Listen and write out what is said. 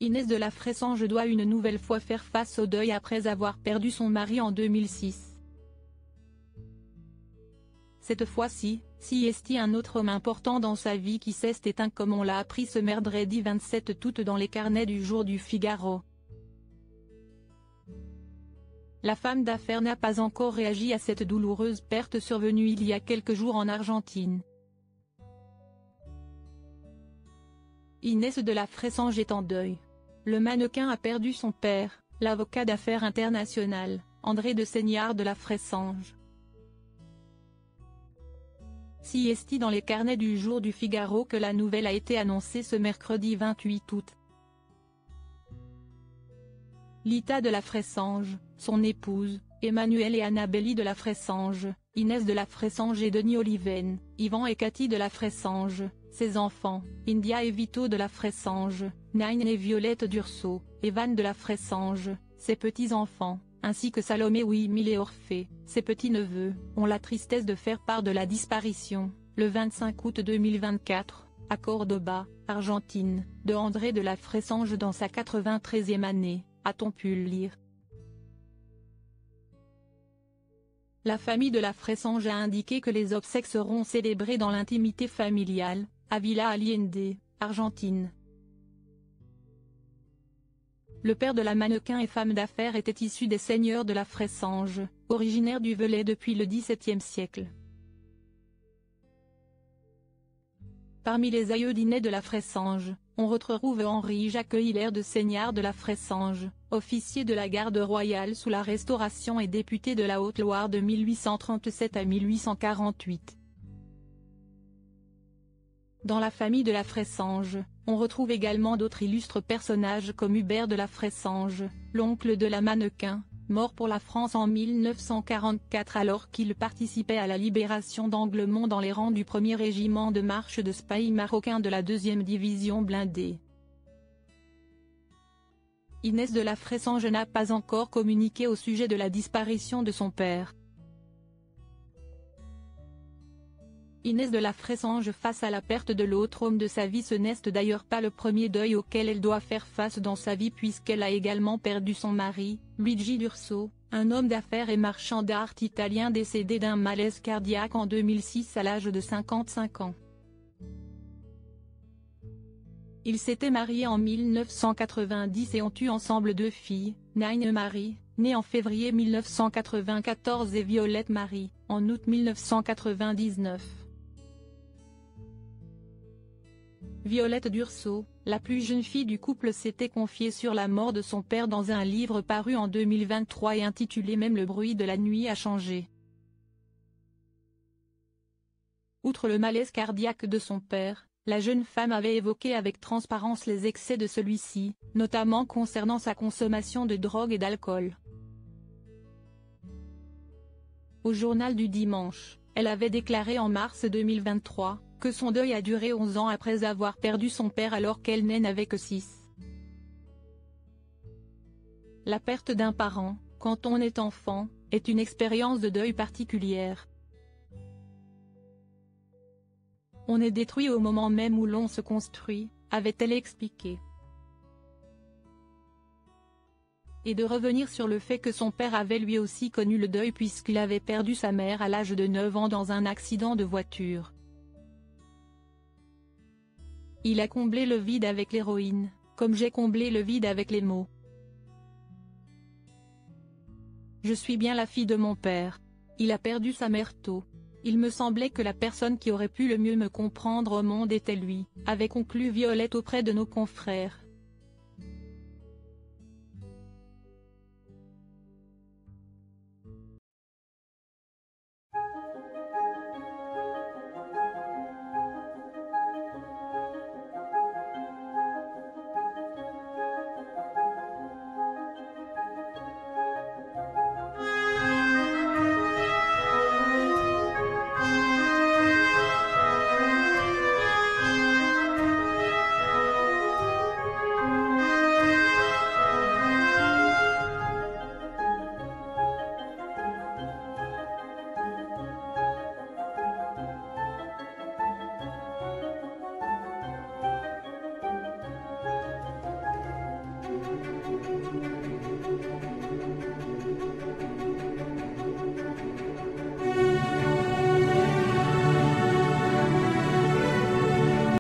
Inès de la Fressange doit une nouvelle fois faire face au deuil après avoir perdu son mari en 2006. Cette fois-ci, est un autre homme important dans sa vie qui s'est éteint comme on l'a appris ce mercredi 27 août dans les carnets du jour du Figaro. La femme d'affaires n'a pas encore réagi à cette douloureuse perte survenue il y a quelques jours en Argentine. Inès de la Fressange est en deuil. Le mannequin a perdu son père, l'avocat d'affaires international, André de Seignard de la Fressange. Est dans les carnets du jour du Figaro que la nouvelle a été annoncée ce mercredi 28 août. Lita de la Fressange, son épouse, Emmanuel et Annabelli de la Fressange, Inès de la Fressange et Denis Oliven, Yvan et Cathy de la Fressange, ses enfants, India et Vito de la Fressange, Nain et Violette d'Urso, Evan de la Fressange, ses petits-enfants, ainsi que Salomé Ouimil et Orphée, ses petits-neveux, ont la tristesse de faire part de la disparition, le 25 août 2024, à Cordoba, Argentine, de André de la Fressange dans sa 93e année, a-t-on pu le lire. La famille de la Fressange a indiqué que les obsèques seront célébrées dans l'intimité familiale, à Villa Allende, Argentine. Le père de la mannequin et femme d'affaires était issu des seigneurs de la Fressange, originaire du Velay depuis le XVIIe siècle. Parmi les aïeux d'Inès de la Fressange, on retrouve Henri-Jacques Hilaire de Seignard de la Fressange, officier de la garde royale sous la Restauration et député de la Haute-Loire de 1837 à 1848. Dans la famille de la Fressange, on retrouve également d'autres illustres personnages comme Hubert de la Fressange, l'oncle de la mannequin, mort pour la France en 1944 alors qu'il participait à la libération d'Anglemont dans les rangs du 1er régiment de marche de Spahis marocain de la 2e division blindée. Inès de la Fressange n'a pas encore communiqué au sujet de la disparition de son père. Inès de la Fressange face à la perte de l'autre homme de sa vie. Ce n'est d'ailleurs pas le premier deuil auquel elle doit faire face dans sa vie puisqu'elle a également perdu son mari, Luigi d'Urso, un homme d'affaires et marchand d'art italien décédé d'un malaise cardiaque en 2006 à l'âge de 55 ans. Ils s'étaient mariés en 1990 et ont eu ensemble 2 filles, Nain Marie, née en février 1994 et Violette Marie, en août 1999. Violette d'Urso, la plus jeune fille du couple, s'était confiée sur la mort de son père dans un livre paru en 2023 et intitulé « Même le bruit de la nuit a changé ». Outre le malaise cardiaque de son père, la jeune femme avait évoqué avec transparence les excès de celui-ci, notamment concernant sa consommation de drogue et d'alcool. Au journal du dimanche, elle avait déclaré en mars 2023, que son deuil a duré 11 ans après avoir perdu son père alors qu'elle n'avait que 6. La perte d'un parent, quand on est enfant, est une expérience de deuil particulière. On est détruit au moment même où l'on se construit, avait-elle expliqué. Et de revenir sur le fait que son père avait lui aussi connu le deuil puisqu'il avait perdu sa mère à l'âge de 9 ans dans un accident de voiture. Il a comblé le vide avec l'héroïne, comme j'ai comblé le vide avec les mots. Je suis bien la fille de mon père. Il a perdu sa mère tôt. Il me semblait que la personne qui aurait pu le mieux me comprendre au monde était lui, avait conclu Violette auprès de nos confrères.